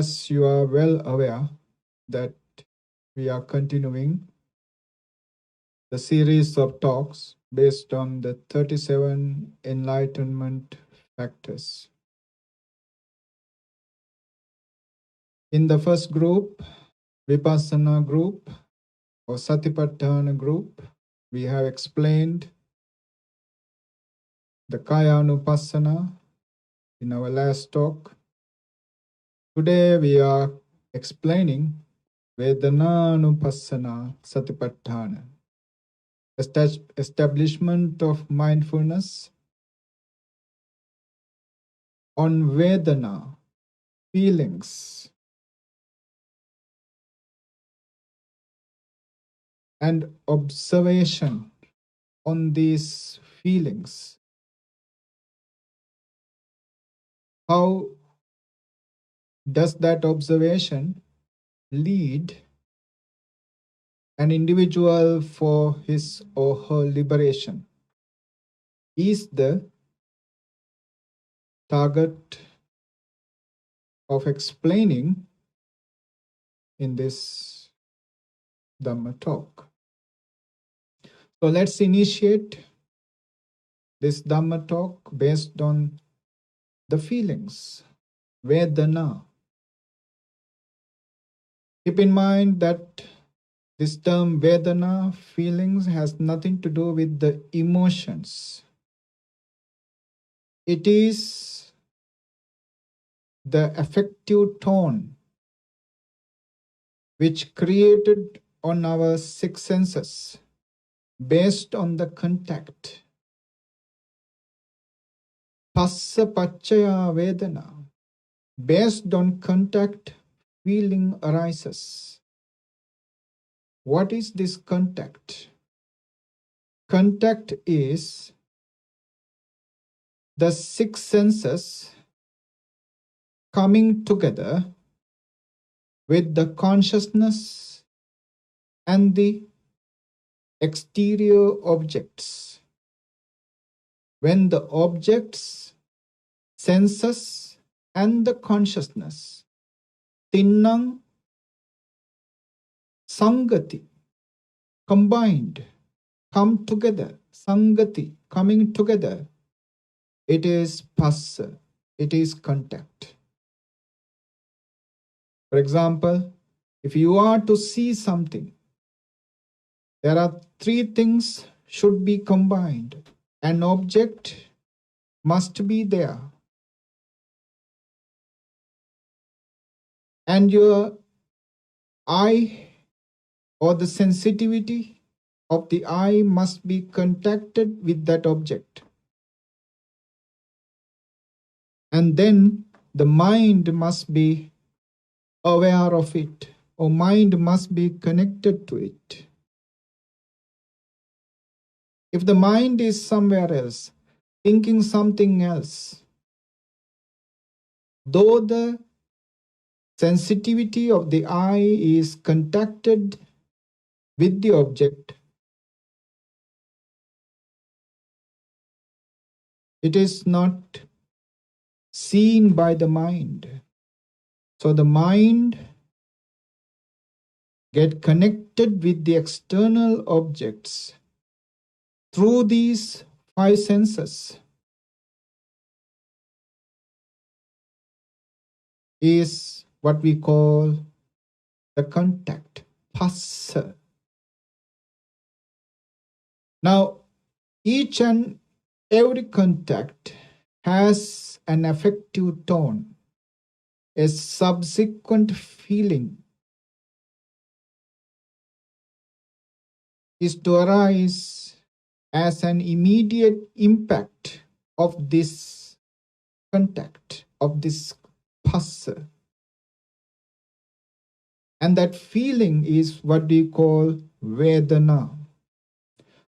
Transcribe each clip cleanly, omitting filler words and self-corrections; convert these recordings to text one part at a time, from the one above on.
As you are well aware that we are continuing the series of talks based on the 37 enlightenment factors. In the first group, Vipassana group or Satipatthana group, we have explained the Kaya-Nupassana in our last talk. Today we are explaining Vedanānupassanā Satipatthana, establishment of mindfulness on Vedana, feelings, and observation on these feelings. How does that observation lead an individual for his or her liberation? Is the target of explaining in this Dhamma talk. So let's initiate this Dhamma talk based on the feelings, Vedana. Keep in mind that this term Vedana, feelings, has nothing to do with the emotions. It is the affective tone which created on our six senses based on the contact. Passa paccaya vedana. Based on contact, feeling arises. What is this contact? Contact is the six senses coming together with the consciousness and the exterior objects. When the objects, senses, and the consciousness, tinnang sangati, combined, come together, sangati, coming together, it is passa, it is contact. For example, if you are to see something, there are three things should be combined. An object must be there. And your eye or the sensitivity of the eye must be contacted with that object. And then the mind must be aware of it, or mind must be connected to it. If the mind is somewhere else, thinking something else, though the sensitivity of the eye is contacted with the object, it is not seen by the mind. So the mind gets connected with the external objects through these five senses. Is what we call the contact, passa. Now, each and every contact has an affective tone, a subsequent feeling is to arise as an immediate impact of this contact, of this passa. And that feeling is what we call Vedana.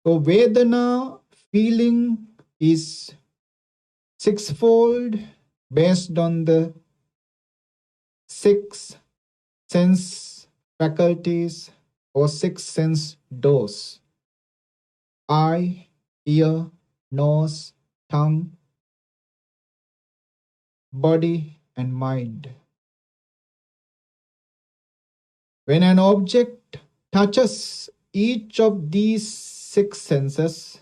So Vedana, feeling, is sixfold based on the six sense faculties or six sense doors: eye, ear, nose, tongue, body, and mind. When an object touches each of these six senses,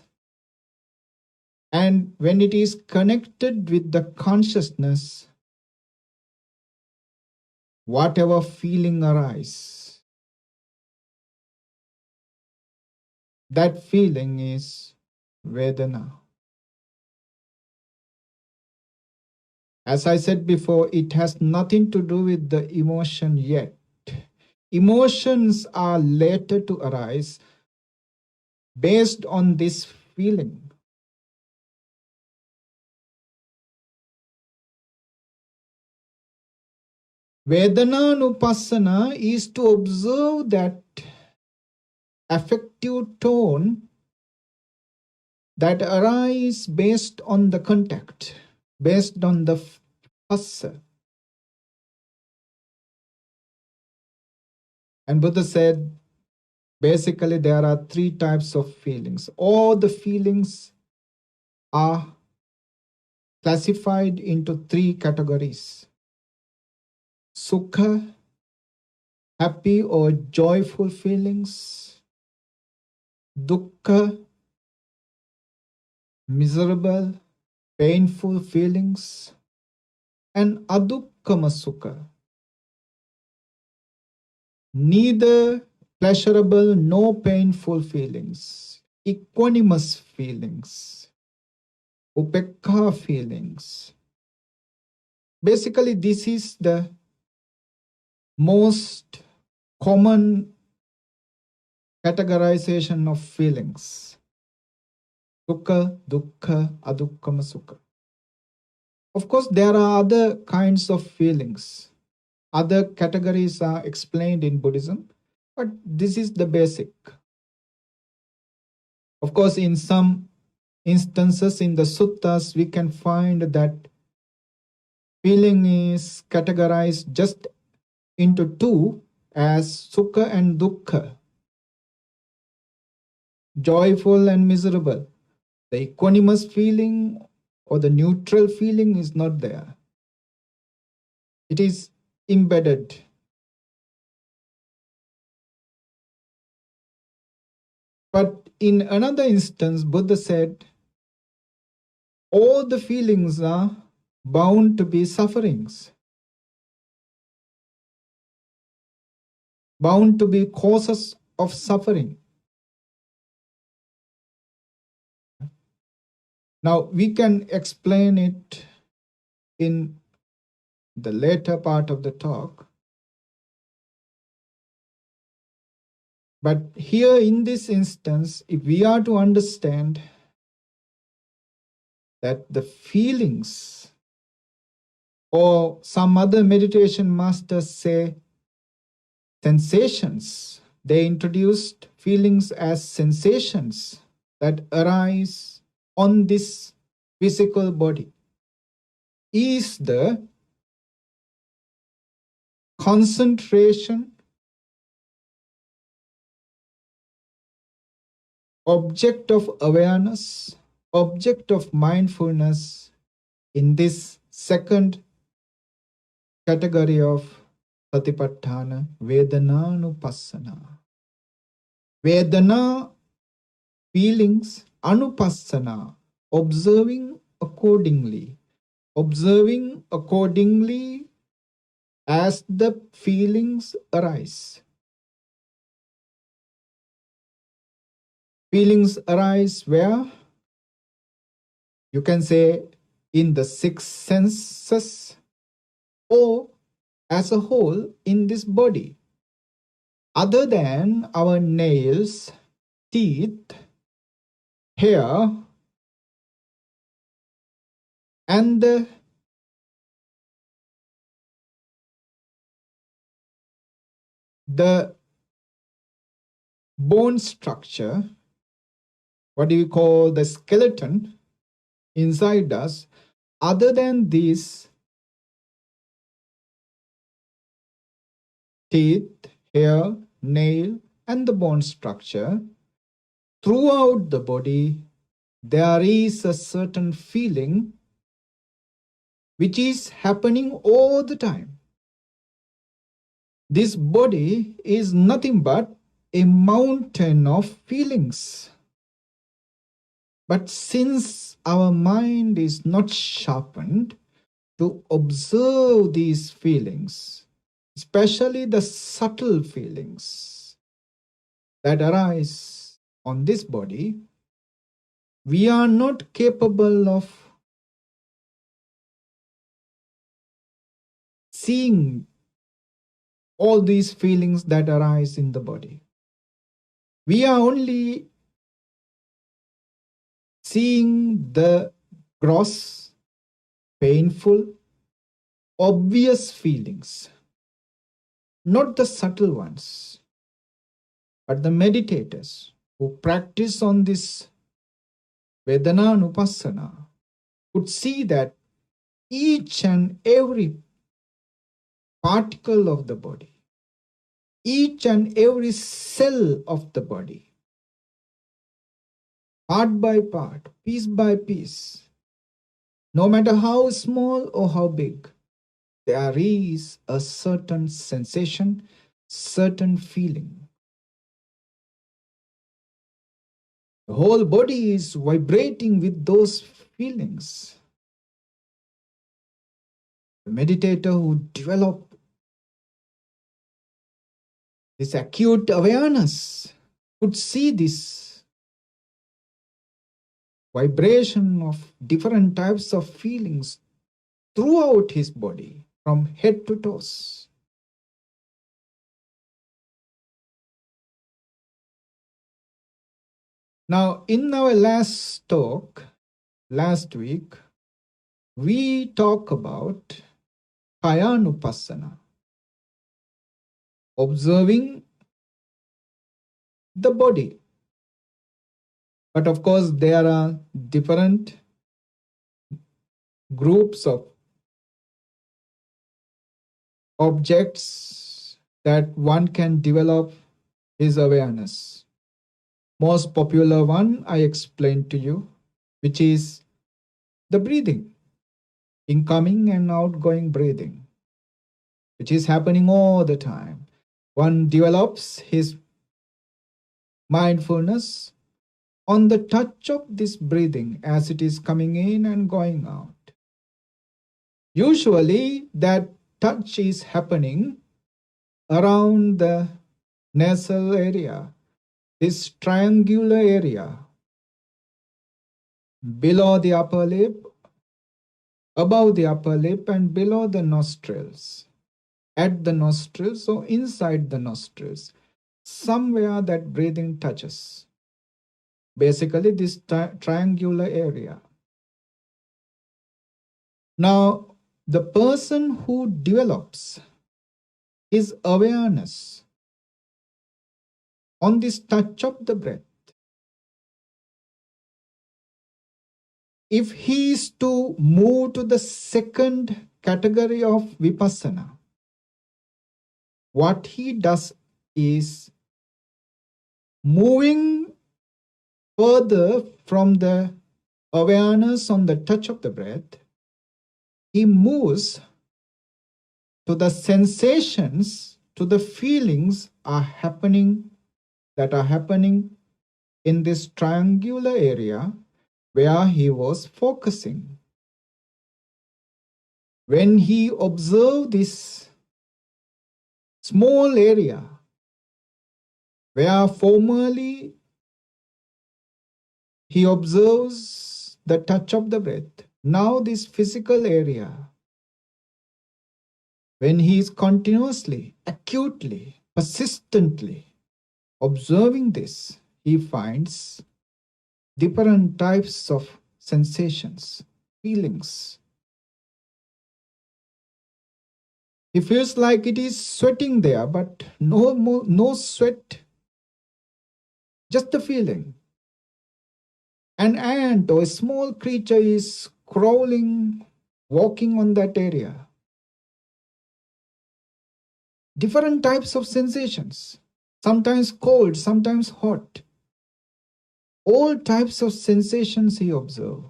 and when it is connected with the consciousness, whatever feeling arises, that feeling is Vedana. As I said before, it has nothing to do with the emotion yet. Emotions are later to arise based on this feeling. Vedanānupassanā is to observe that affective tone that arises based on the contact, based on the phassa. And Buddha said, basically there are three types of feelings. All the feelings are classified into three categories. Sukha, happy or joyful feelings. Dukkha, miserable, painful feelings. And adukkama sukha, neither pleasurable nor painful feelings. Equanimous feelings. Upekha feelings. Basically, this is the most common categorization of feelings. Sukha, dukkha, adukkama sukha. Of course, there are other kinds of feelings. Other categories are explained in Buddhism, but this is the basic. Of course, in some instances in the suttas, we can find that feeling is categorized just into two as sukha and dukkha, joyful and miserable. The equanimous feeling or the neutral feeling is not there. It is embedded. But in another instance, Buddha said, all the feelings are bound to be sufferings, bound to be causes of suffering. Now, we can explain it in the later part of the talk. But here in this instance, if we are to understand that the feelings, or some other meditation masters say sensations, they introduced feelings as sensations that arise on this physical body, is the concentration, object of awareness, object of mindfulness in this second category of Satipatthana, Vedanānupassanā. Vedana, feelings, Anupassana, observing accordingly. Observing accordingly as the feelings arise. Feelings arise where? You can say in the six senses or as a whole in this body. Other than our nails, teeth, hair, and the bone structure, what do you call the skeleton inside us, other than these teeth, hair, nail, and the bone structure, throughout the body, there is a certain feeling which is happening all the time. this body is nothing but a mountain of feelings. But since our mind is not sharpened to observe these feelings, especially the subtle feelings that arise on this body, we are not capable of seeing all these feelings that arise in the body. We are only seeing the gross, painful, obvious feelings, not the subtle ones. But the meditators who practice on this Vedanānupassanā could see that each and every particle of the body, each and every cell of the body, part by part, piece by piece, no matter how small or how big, there is a certain sensation, certain feeling. The whole body is vibrating with those feelings. The meditator who develop this acute awareness could see this vibration of different types of feelings throughout his body, from head to toes. Now, in our last talk, last week, we talk about Kayanupassana, observing the body. But of course, there are different groups of objects that one can develop his awareness. Most popular one I explained to you, which is the breathing, incoming and outgoing breathing, which is happening all the time. One develops his mindfulness on the touch of this breathing as it is coming in and going out. Usually that touch is happening around the nasal area, this triangular area, below the upper lip, above the upper lip, and below the nostrils, at the nostrils or inside the nostrils, somewhere that breathing touches. Basically, this triangular area. Now, the person who develops his awareness on this touch of the breath, if he is to move to the second category of vipassana, what he does is moving further from the awareness on the touch of the breath, he moves to the sensations, to the feelings that are happening in this triangular area where he was focusing. When he observed this small area where formerly he observes the touch of the breath, now this physical area, when he is continuously, acutely, persistently observing this, he finds different types of sensations, feelings. He feels like it is sweating there, but no sweat, just the feeling. An ant or a small creature is crawling, walking on that area. Different types of sensations, sometimes cold, sometimes hot. All types of sensations he observes.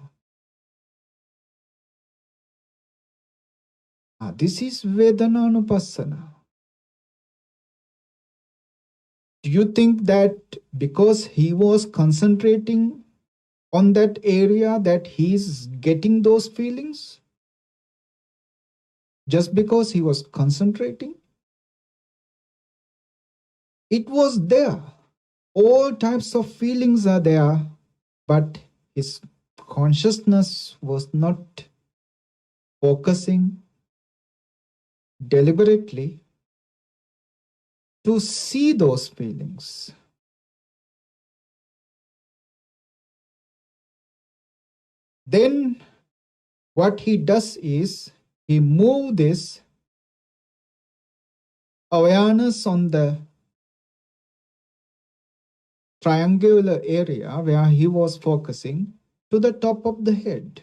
This is Vedanānupassanā. Do you think that because he was concentrating on that area that he's getting those feelings? Just because he was concentrating? It was there. All types of feelings are there, but his consciousness was not focusing deliberately to see those feelings. Then what he does is he moves this awareness on the triangular area where he was focusing to the top of the head.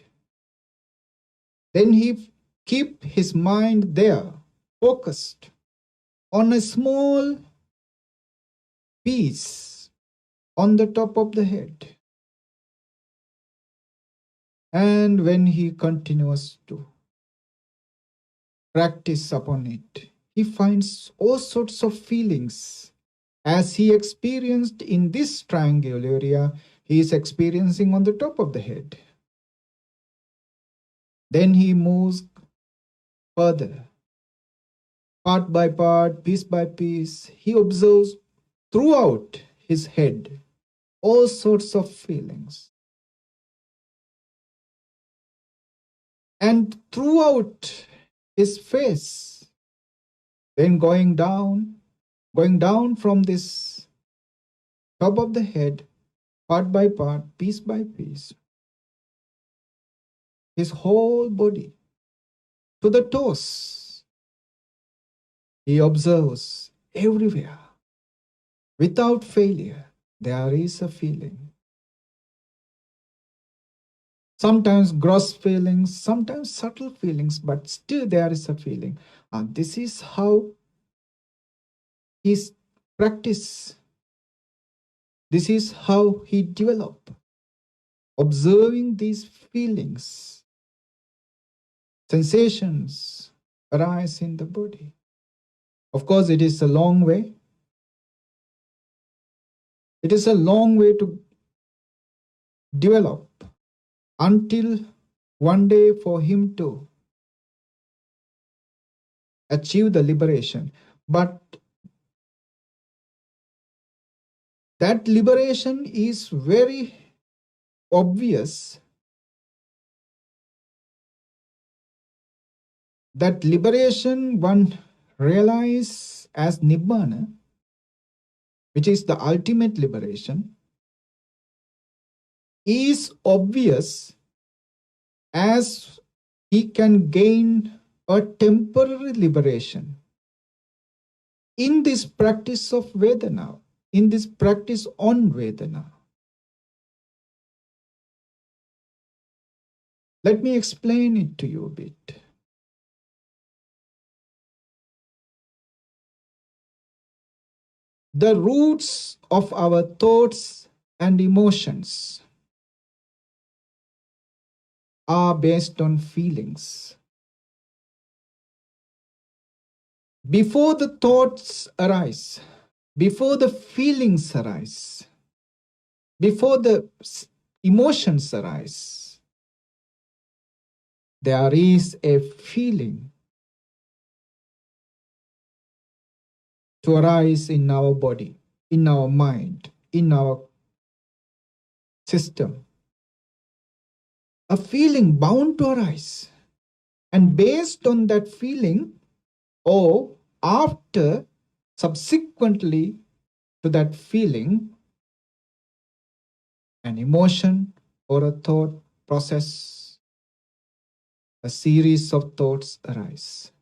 Then he keep his mind there, focused on a small piece on the top of the head. And when he continues to practice upon it, he finds all sorts of feelings. As he experienced in this triangular area, he is experiencing on the top of the head. Then he moves further, part by part, piece by piece. He observes throughout his head all sorts of feelings. And throughout his face, then going down from this top of the head, part by part, piece by piece, his whole body to the toes. He observes everywhere. Without failure, there is a feeling. Sometimes gross feelings, sometimes subtle feelings, but still there is a feeling. And this is how his practice, this is how he developed, observing these feelings. Sensations arise in the body. Of course, it is a long way. It is a long way to develop until one day for him to achieve the liberation. But that liberation is very obvious. That liberation one realizes as nibbāṇa, which is the ultimate liberation, is obvious as he can gain a temporary liberation in this practice of Vedana, in this practice on Vedana. Let me explain it to you a bit. The roots of our thoughts and emotions are based on feelings. Before the thoughts arise, before the feelings arise, before the emotions arise, there is a feeling to arise in our body, in our mind, in our system. A feeling bound to arise. And based on that feeling, or after, subsequently to that feeling, an emotion or a thought process, a series of thoughts arise.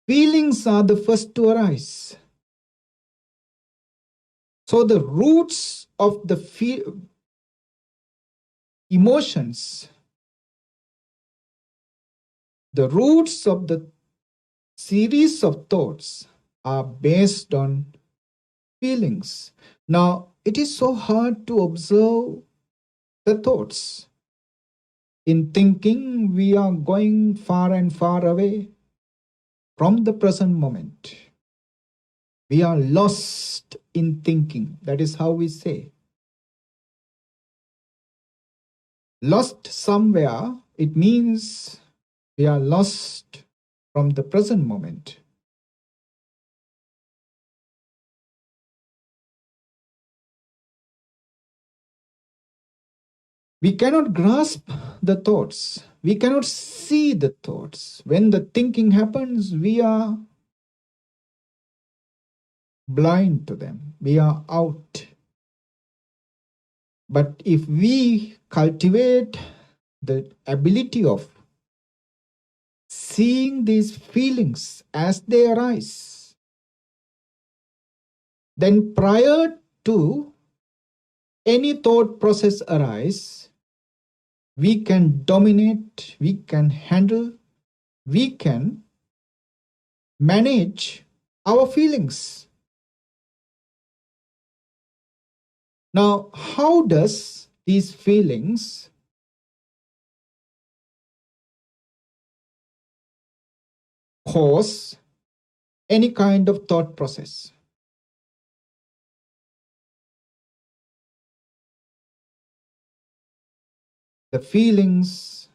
Feelings are the first to arise. So the roots of the emotions, the roots of the series of thoughts are based on feelings. Now, it is so hard to observe the thoughts. In thinking, we are going far and far away from the present moment. We are lost in thinking. That is how we say. Lost somewhere, it means we are lost from the present moment. We cannot grasp the thoughts. We cannot see the thoughts. When the thinking happens, we are blind to them. We are out. But if we cultivate the ability of seeing these feelings as they arise, then prior to any thought process arise, we can dominate, we can handle, we can manage our feelings. Now, how does these feelings cause any kind of thought process? The feelings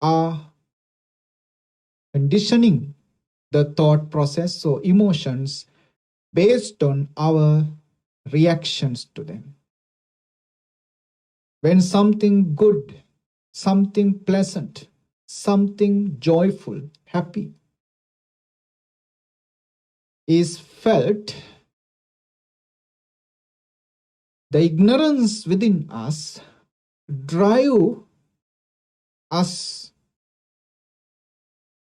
are conditioning the thought process, so emotions, based on our reactions to them. When something good, something pleasant, something joyful, happy is felt, the ignorance within us drive us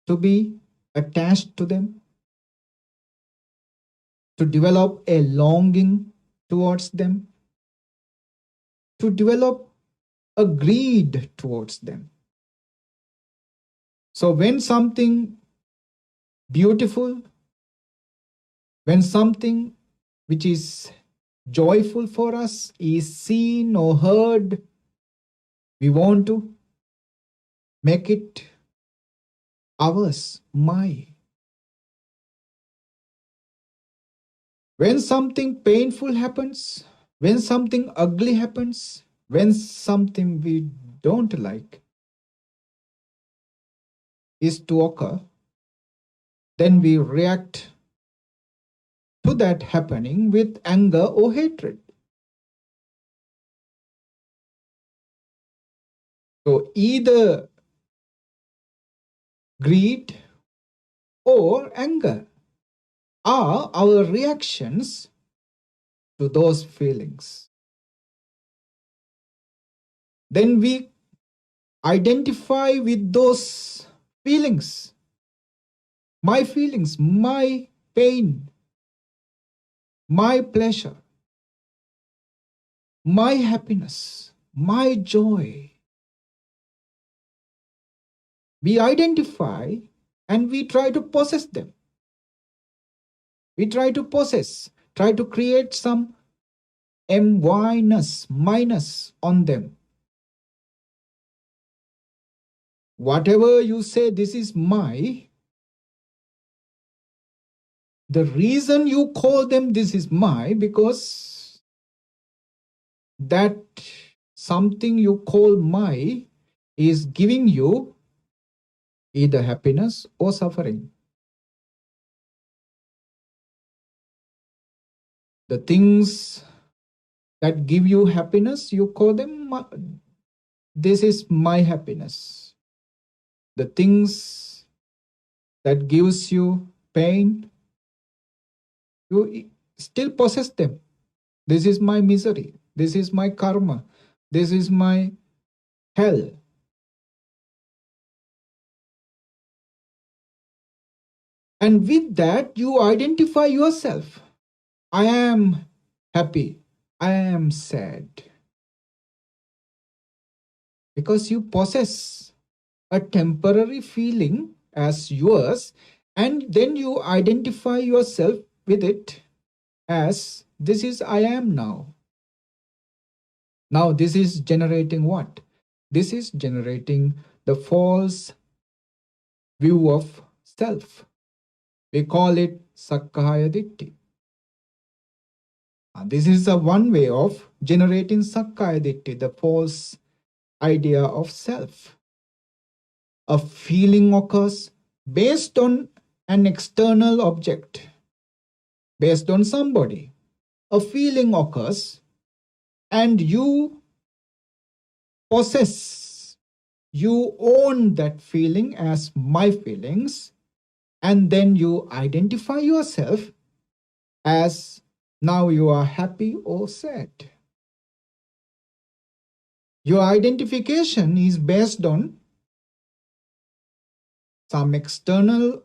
to be attached to them, to develop a longing towards them, to develop a greed towards them. So when something beautiful, when something which is joyful for us is seen or heard, we want to make it ours, my. When something painful happens, when something ugly happens, when something we don't like is to occur, then we react to that happening with anger or hatred. So either greed or anger are our reactions to those feelings. Then we identify with those feelings, my pain, my pleasure, my happiness, my joy. We identify and we try to possess them. We try to possess, try to create some minus on them. Whatever you say, this is my, the reason you call them this is my, because that something you call my is giving you either happiness or suffering. The things that give you happiness, you call them, this is my happiness. The things that gives you pain, you still possess them. This is my misery. This is my karma. This is my hell. And with that, you identify yourself. I am happy. I am sad. Because you possess a temporary feeling as yours, and then you identify yourself with it as this is I am now. Now this is generating what? This is generating the false view of self, We call it Sakkaya Ditthi. This is one way of generating Sakkaya Ditthi, the false idea of self. A feeling occurs based on an external object, based on somebody. A feeling occurs and you possess, you own that feeling as my feelings, and then you identify yourself as now you are happy or sad. Your identification is based on some external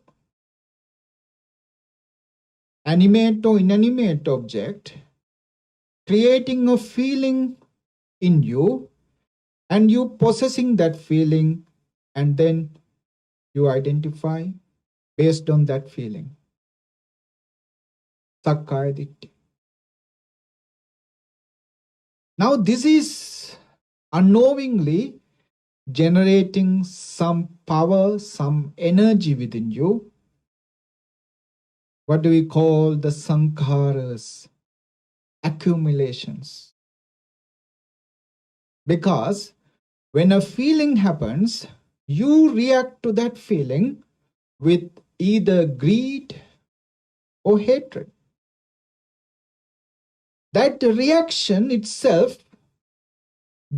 animate or inanimate object, creating a feeling in you, and you possessing that feeling, and then you identify based on that feeling. Sakkaya Ditthi. Now this is unknowingly generating some power, some energy within you. What do we call the sankharas? Accumulations. Because when a feeling happens, you react to that feeling with either greed or hatred. That reaction itself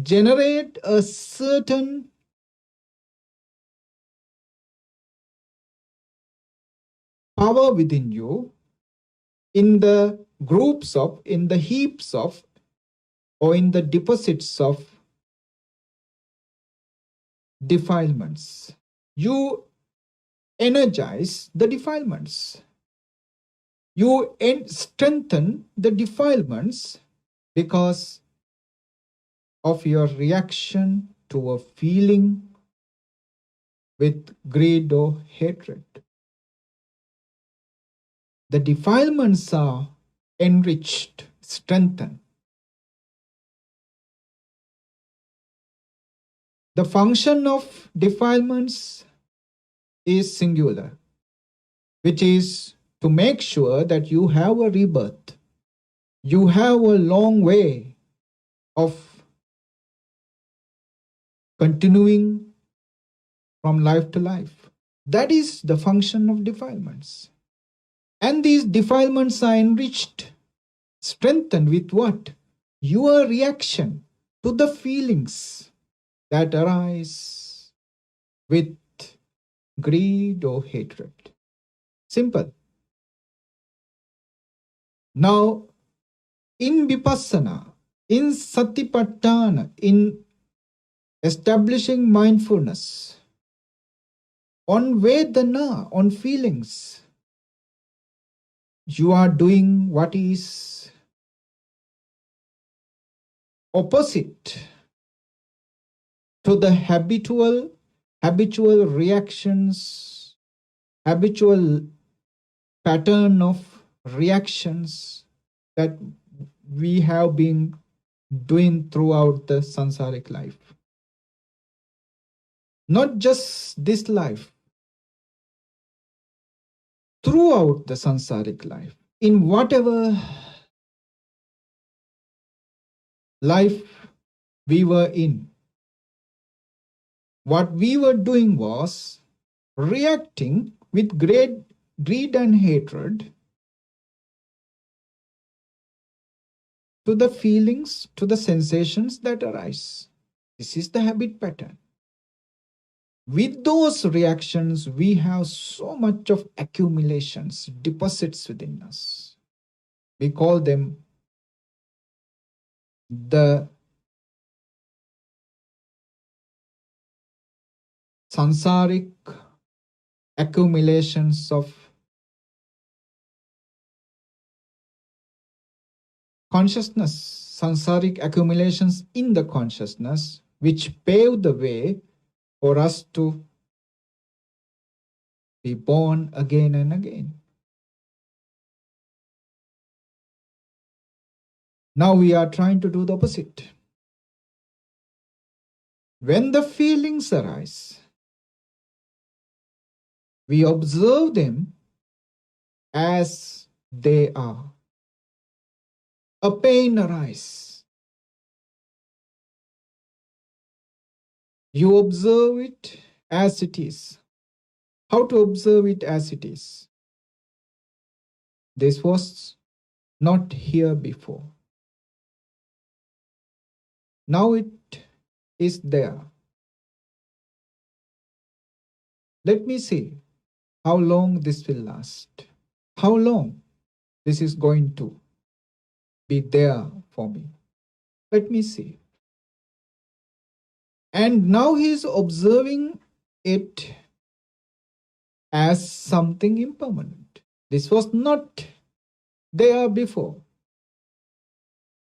generates a certain power within you in the groups of, in the heaps of, or in the deposits of defilements. You energize the defilements. You strengthen the defilements because of your reaction to a feeling with greed or hatred. The defilements are enriched, strengthened. The function of defilements is singular, which is to make sure that you have a rebirth. You have a long way of continuing from life to life. That is the function of defilements. And these defilements are enriched, strengthened with what? Your reaction to the feelings that arise with greed or hatred. Simple. Now, in Vipassana, in Satipatthana, in establishing mindfulness, on Vedana, on feelings, you are doing what is opposite to the habitual reactions, habitual pattern of reactions that we have been doing throughout the saṃsāric life. Not just this life, throughout the saṃsāric life, in whatever life we were in, what we were doing was reacting with great greed and hatred to the feelings, to the sensations that arise. This is the habit pattern. With those reactions, we have so much of accumulations, deposits within us. We call them the saṃsāric accumulations of consciousness, saṃsāric accumulations in the consciousness, which pave the way for us to be born again and again. Now we are trying to do the opposite. When the feelings arise, we observe them as they are. A pain arises. You observe it as it is. How to observe it as it is? This was not here before. Now it is there. Let me see how long this will last. How long this is going to be there for me. Let me see. And now he is observing it as something impermanent. This was not there before.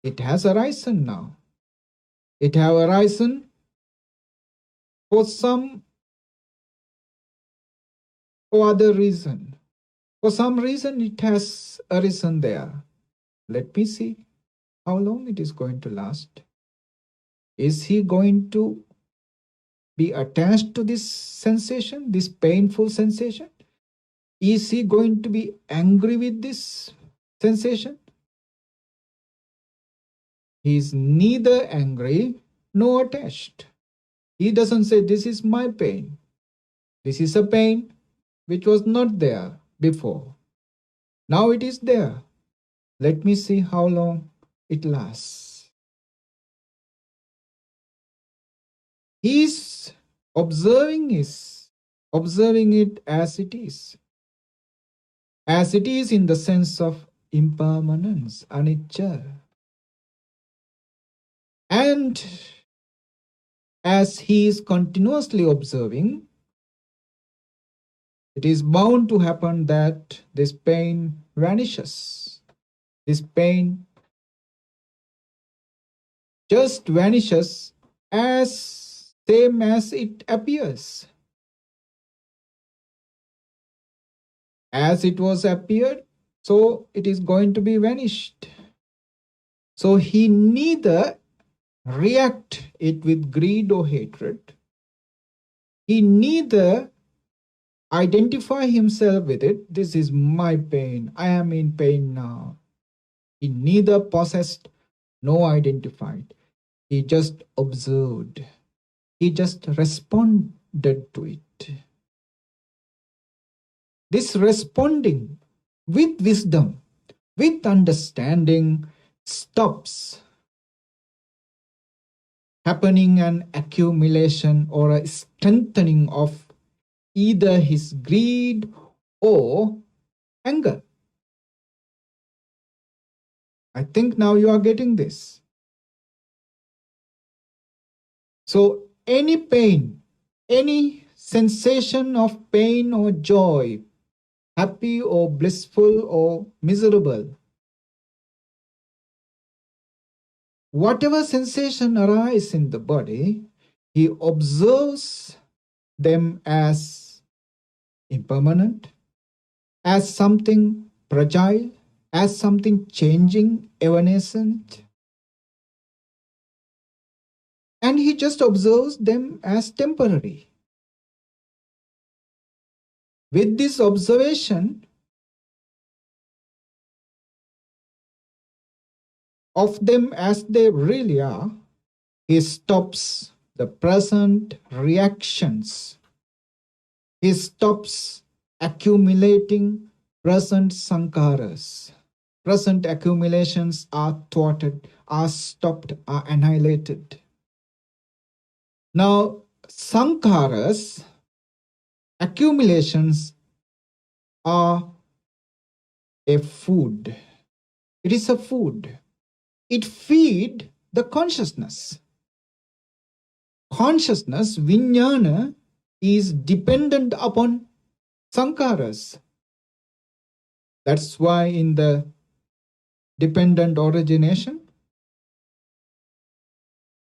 It has arisen now. It have arisen for some or other reason. For some reason it has arisen there. Let me see how long it is going to last. Is he going to be attached to this sensation, this painful sensation? Is he going to be angry with this sensation? He is neither angry nor attached. He doesn't say, this is my pain. This is a pain which was not there before. Now it is there. Let me see how long it lasts. He is observing it as it is. As it is in the sense of impermanence, anicca. And as he is continuously observing, it is bound to happen that this pain vanishes. This pain just vanishes as same as it appears. As it was appeared, so it is going to be vanished. So he neither react it with greed or hatred. He neither identify himself with it. This is my pain. I am in pain now. He neither possessed nor identified. He just observed. He just responded to it. This responding with wisdom, with understanding, stops happening an accumulation or a strengthening of either his greed or anger. I think now you are getting this. So any pain, any sensation of pain or joy, happy or blissful or miserable, whatever sensation arises in the body, he observes them as impermanent, as something fragile, as something changing, evanescent. And he just observes them as temporary. With this observation of them as they really are, he stops the present reactions. He stops accumulating present sankharas. Present accumulations are thwarted, are stopped, are annihilated. Now, sankharas, accumulations, are a food. It is a food. It feeds the consciousness. Consciousness, vijnana, is dependent upon sankharas. That's why in the dependent origination,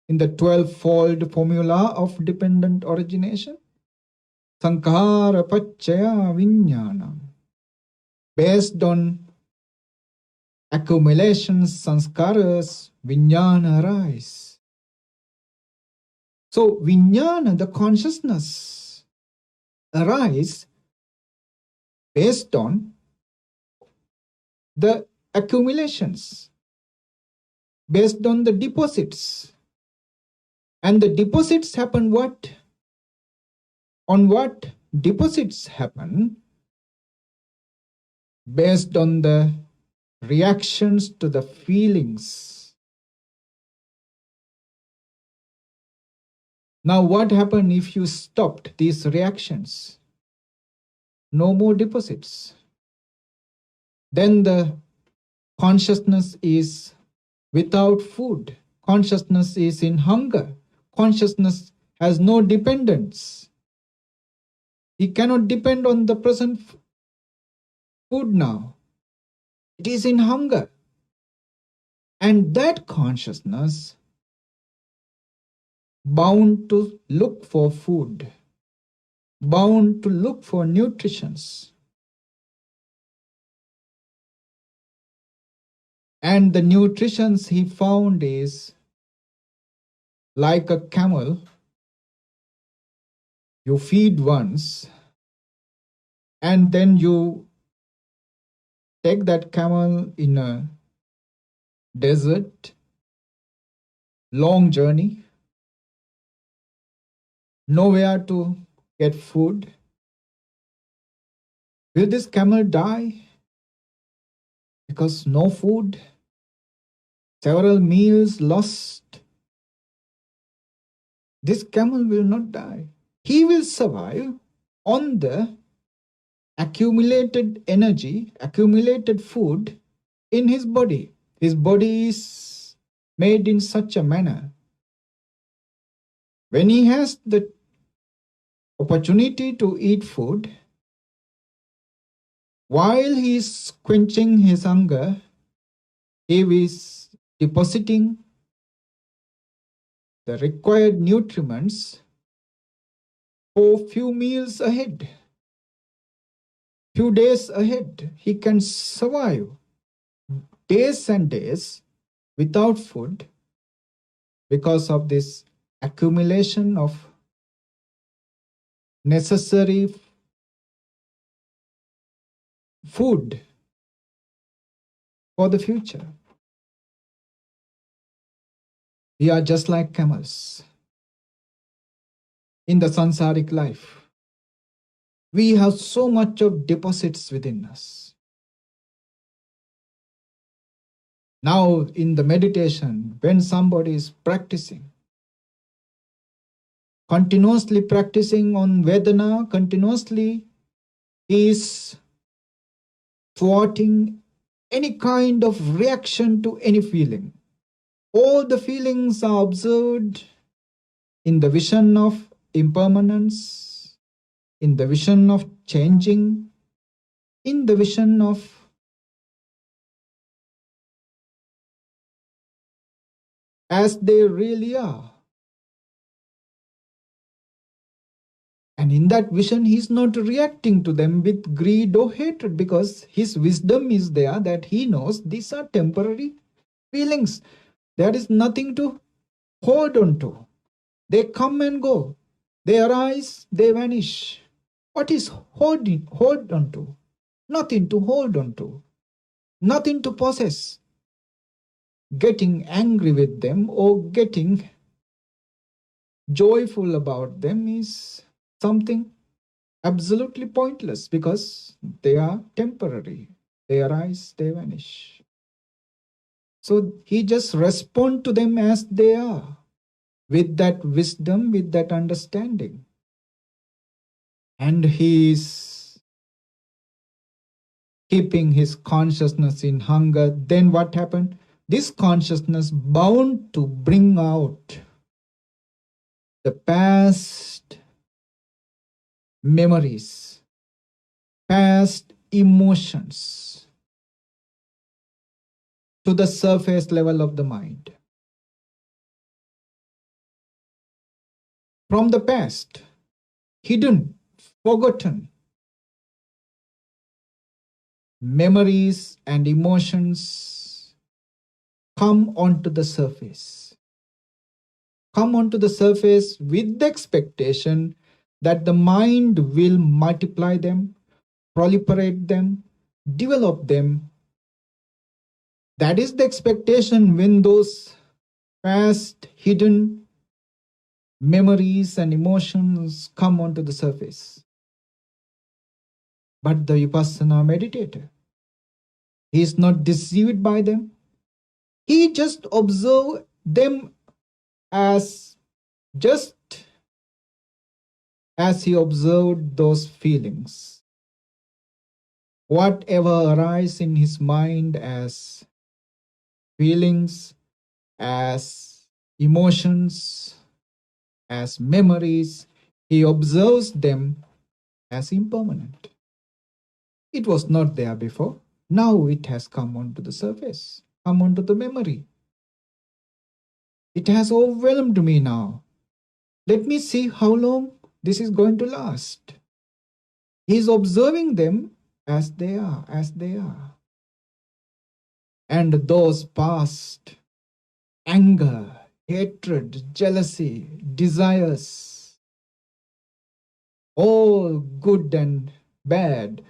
in the 12-fold formula of dependent origination, sankhara paccaya vijnana, based on accumulations, sanskaras, vijnana arise. So vijnana, the consciousness, arise based on the accumulations, based on the deposits. And the deposits happen what? On what deposits happen? Based on the reactions to the feelings. Now what happened if you stopped these reactions? No more deposits. Then the consciousness is without food. Consciousness is in hunger. Consciousness has no dependence. He cannot depend on the present food now. It is in hunger. And that consciousness bound to look for food, bound to look for nutritions. And the nutritions he found is like a camel. You feed once, and then you take that camel in a desert, long journey, nowhere to get food. Will this camel die? Because no food, several meals lost. This camel will not die. He will survive on the accumulated energy, accumulated food in his body. His body is made in such a manner. When he has the opportunity to eat food, while he is quenching his hunger, he is depositing the required nutriments for few meals ahead, few days ahead. He can survive days and days without food because of this accumulation of necessary food for the future. We are just like camels in the saṃsāric life. We have so much of deposits within us. Now in the meditation, when somebody is practicing, continuously practicing on Vedana, continuously is thwarting any kind of reaction to any feeling. All the feelings are observed in the vision of impermanence, in the vision of changing, in the vision of as they really are. And in that vision, he is not reacting to them with greed or hatred, because his wisdom is there that he knows these are temporary feelings. There is nothing to hold on to. They come and go. They arise, they vanish. What is hold on to? Nothing to hold on to. Nothing to possess. Getting angry with them or getting joyful about them is something absolutely pointless, because they are temporary. They arise, they vanish. So he just responds to them as they are, with that wisdom, with that understanding. And he is keeping his consciousness in hunger. Then what happened? This consciousness bound to bring out the past memories, past emotions to the surface level of the mind. From the past, hidden, forgotten memories and emotions come onto the surface. Come onto the surface with the expectation that the mind will multiply them, proliferate them, develop them That is the expectation when those past hidden memories and emotions come onto the surface. But the Vipassana meditator, he is not deceived by them. He just observes them as just as he observed those feelings. Whatever arises in his mind as feelings, as emotions, as memories, he observes them as impermanent. It was not there before. Now it has come onto the surface, come onto the memory. It has overwhelmed me now. Let me see how long this is going to last. He is observing them as they are, as they are. And those past anger, hatred, jealousy, desires, all good and bad,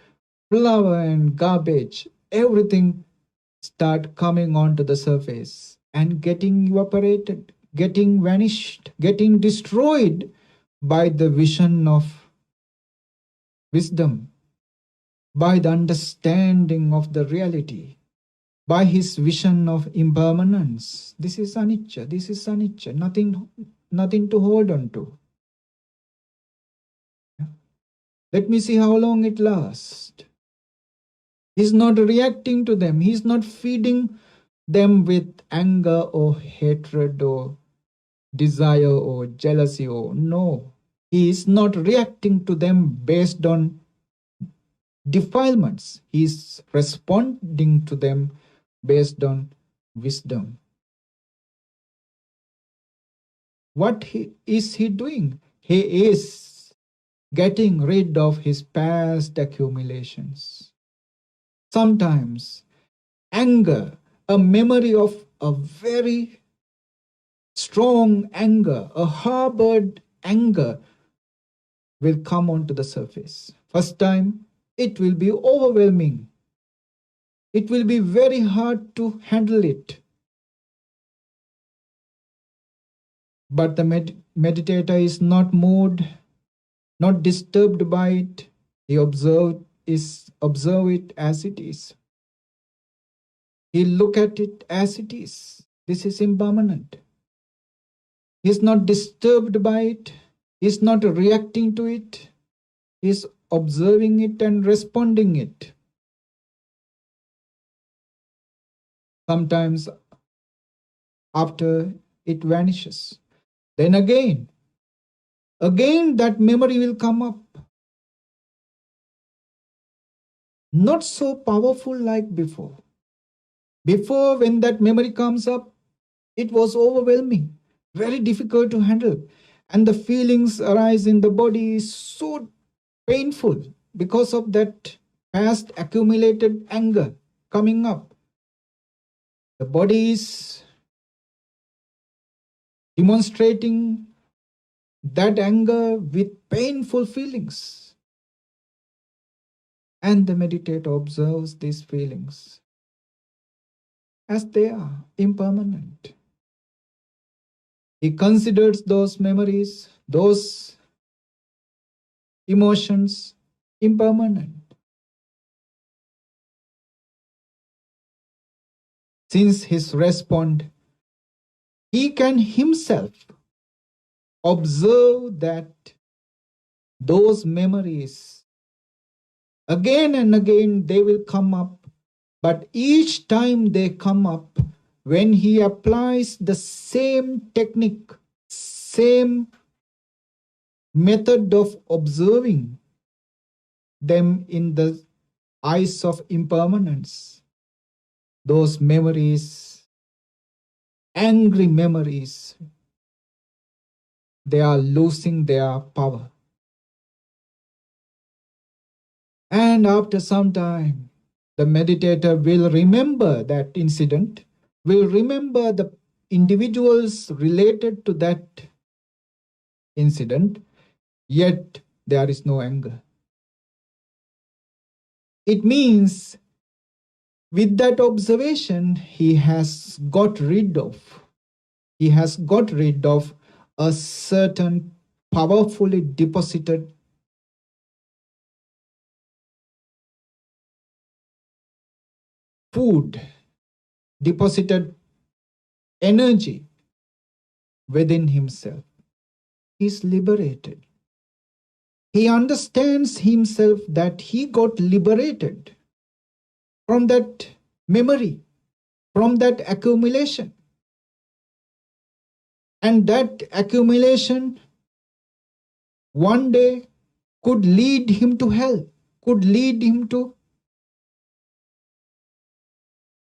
flour and garbage, everything start coming onto the surface and getting evaporated, getting vanished, getting destroyed by the vision of wisdom, by the understanding of the reality, by his vision of impermanence. This is anicca, nothing to hold on to. Let me see how long it lasts. He's not reacting to them. He's not feeding them with anger or hatred or desire or jealousy or no. He is not reacting to them based on defilements. He is responding to them based on wisdom. What is he doing? He is getting rid of his past accumulations. Sometimes anger, a memory of a very strong anger, a harbored anger will come onto the surface. First time, it will be overwhelming. It will be very hard to handle it. But the meditator is not moved, not disturbed by it. He observe it as it is. He look at it as it is. This is impermanent. He is not disturbed by it. He is not reacting to it. He is observing it and responding it. Sometimes after it vanishes, then again that memory will come up. Not so powerful like before. Before, when that memory comes up, it was overwhelming, very difficult to handle. And the feelings arise in the body is so painful because of that past accumulated anger coming up. The body is demonstrating that anger with painful feelings. And the meditator observes these feelings as they are, impermanent. He considers those memories, those emotions, impermanent. Since his response, he can himself observe that those memories, again and again, they will come up. But each time they come up, when he applies the same technique, same method of observing them in the eyes of impermanence, those memories, angry memories, they are losing their power. And after some time, the meditator will remember that incident, will remember the individuals related to that incident, yet there is no anger. It means With that observation, he has got rid of a certain powerfully deposited food, deposited energy within himself. He is liberated. He understands himself that he got liberated from that memory, from that accumulation. And that accumulation one day could lead him to hell, could lead him to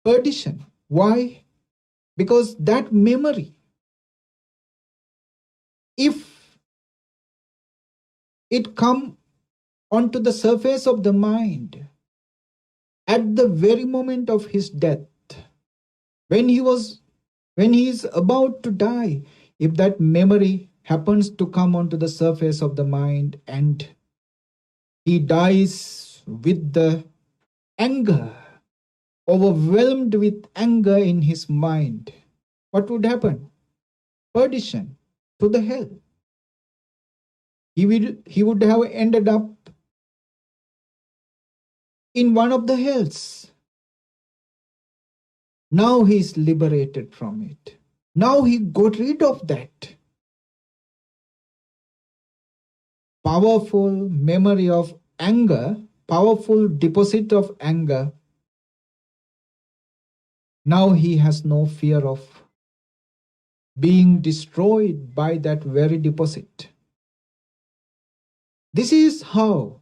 perdition. Why? Because that memory, if it come onto the surface of the mind at the very moment of his death, when he is about to die, if that memory happens to come onto the surface of the mind and he dies with the anger, overwhelmed with anger in his mind, what would happen? Perdition, to the hell. He would have ended up in one of the hells. Now he is liberated from it. Now he got rid of that powerful memory of anger, powerful deposit of anger. Now he has no fear of being destroyed by that very deposit. This is how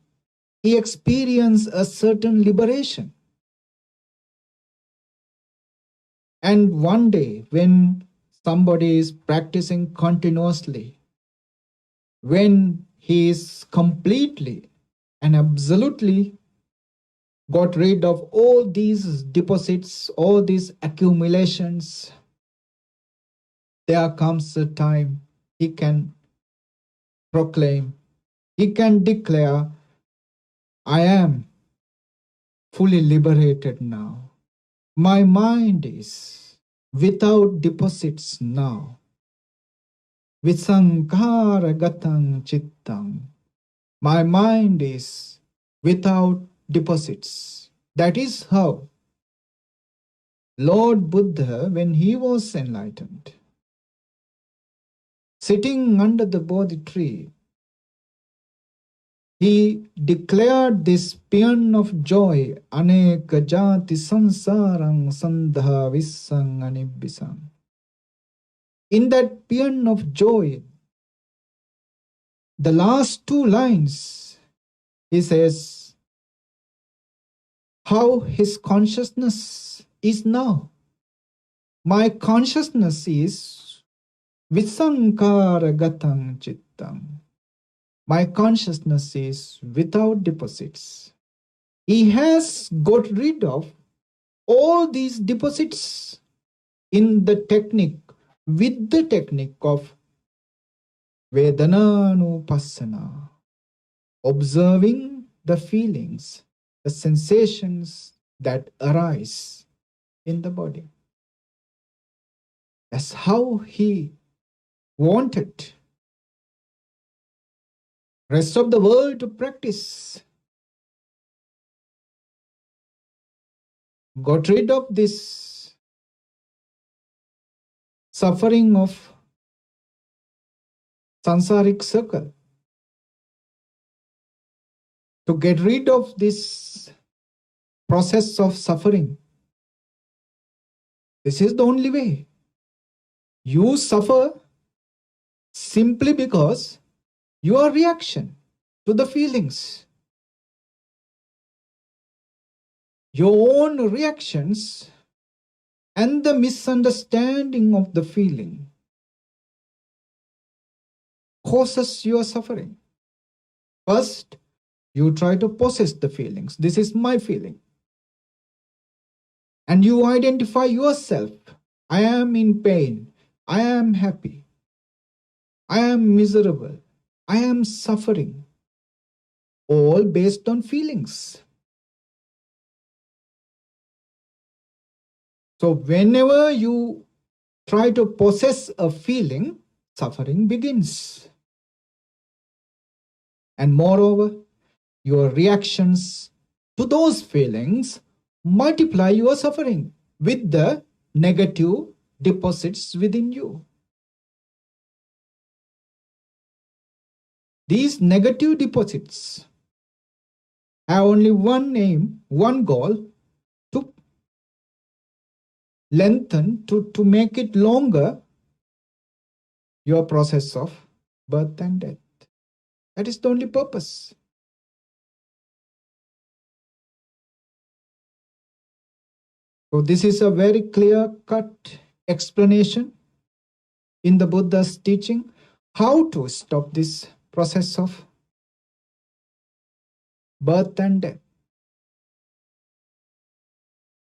he experienced a certain liberation. And one day, when somebody is practicing continuously, when he is completely and absolutely got rid of all these deposits, all these accumulations, there comes a time he can proclaim, he can declare, I am fully liberated now. My mind is without deposits now. Visaṅkāragatam cittam. My mind is without deposits. That is how Lord Buddha, when he was enlightened, sitting under the Bodhi tree, he declared this paean of joy, aneka jati saṃsāraṃ sandhā vissaṃ anibbisam. In that paean of joy, the last two lines, he says how his consciousness is now. My consciousness is visaṅkāragatam cittam. My consciousness is without deposits. He has got rid of all these deposits in the technique, with the technique of Vedanānupassanā, observing the feelings, the sensations that arise in the body. That's how he wanted rest of the world to practice. Got rid of this suffering of saṃsāric circle. To get rid of this process of suffering. This is the only way. You suffer simply because your reaction to the feelings, your own reactions and the misunderstanding of the feeling causes your suffering. First, you try to possess the feelings. This is my feeling. And you identify yourself. I am in pain. I am happy. I am miserable. I am suffering. All based on feelings. So whenever you try to possess a feeling, suffering begins. And moreover, your reactions to those feelings multiply your suffering with the negative deposits within you. These negative deposits have only one aim, one goal, to lengthen, to make it longer, your process of birth and death. That is the only purpose. So this is a very clear-cut explanation in the Buddha's teaching how to stop this process of birth and death.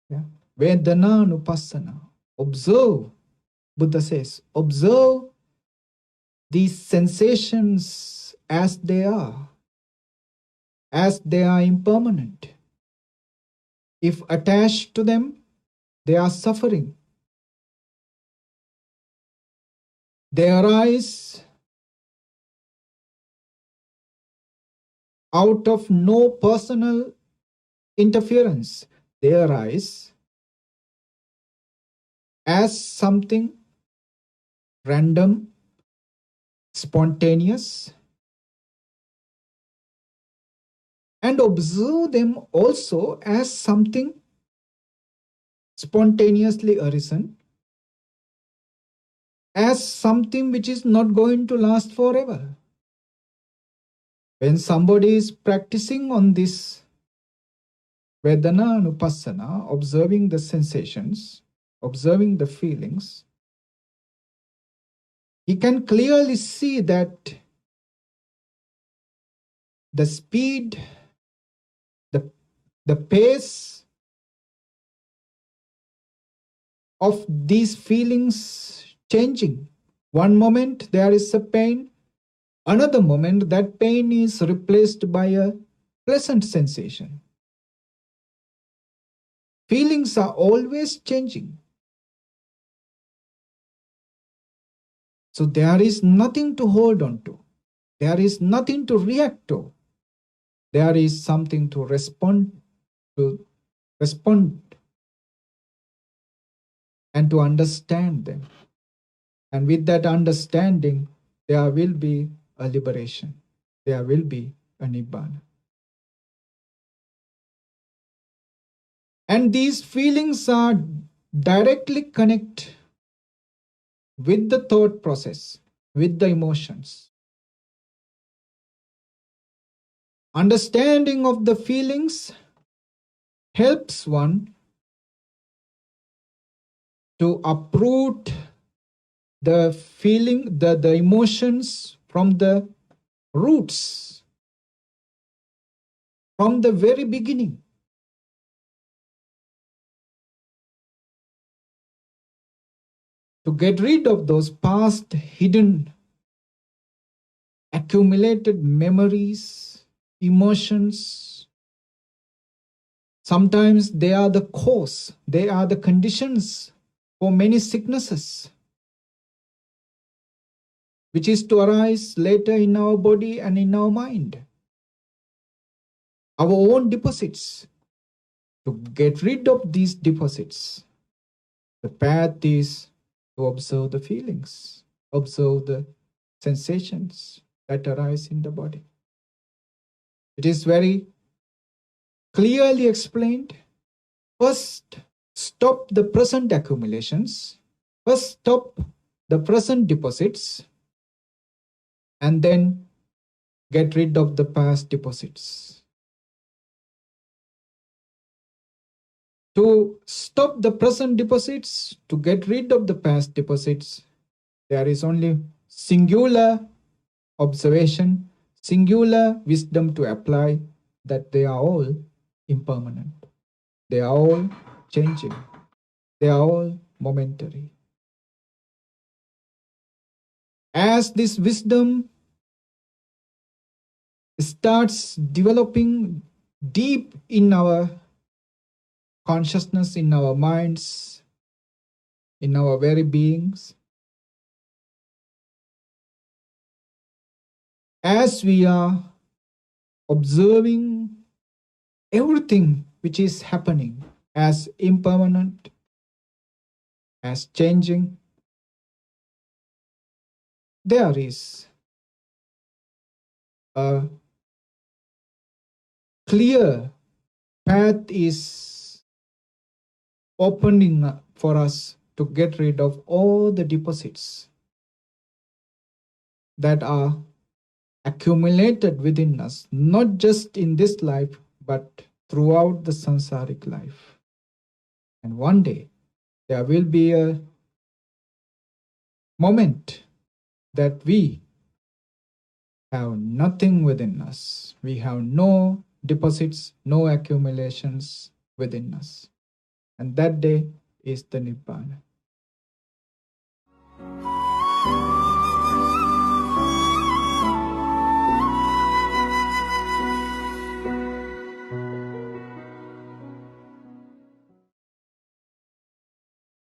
Yeah. Vedanānupassanā. Observe, Buddha says, observe these sensations as they are impermanent. If attached to them, they are suffering. They arise out of no personal interference. They arise as something random, spontaneous, and observe them also as something spontaneously arisen, as something which is not going to last forever. When somebody is practicing on this Vedanānupassanā, observing the sensations, observing the feelings, he can clearly see that the speed, the pace of these feelings changing. One moment there is a pain, another moment that pain is replaced by a pleasant sensation. Feelings are always changing. So there is nothing to hold on to. There is nothing to react to. There is something to respond and to understand them. And with that understanding, there will be a liberation. There will be a nibbāṇa. And these feelings are directly connected with the thought process, with the emotions. Understanding of the feelings helps one to uproot the feeling, the emotions from the roots, from the very beginning. To get rid of those past hidden, accumulated memories, emotions. Sometimes they are the cause, they are the conditions for many sicknesses, which is to arise later in our body and in our mind. Our own deposits. To get rid of these deposits, the path is to observe the feelings, observe the sensations that arise in the body. It is very clearly explained. First, stop the present accumulations. First, stop the present deposits, and then get rid of the past deposits. To stop the present deposits, to get rid of the past deposits, there is only singular observation, singular wisdom to apply, that they are all impermanent. They are all changing. They are all momentary. As this wisdom starts developing deep in our consciousness, in our minds, in our very beings. As we are observing everything which is happening as impermanent, as changing, there is a clear path is opening up for us to get rid of all the deposits that are accumulated within us, not just in this life, but throughout the saṃsāric life. And one day, there will be a moment that we have nothing within us. We have no deposits, no accumulations within us. And that day is the nibbāṇa.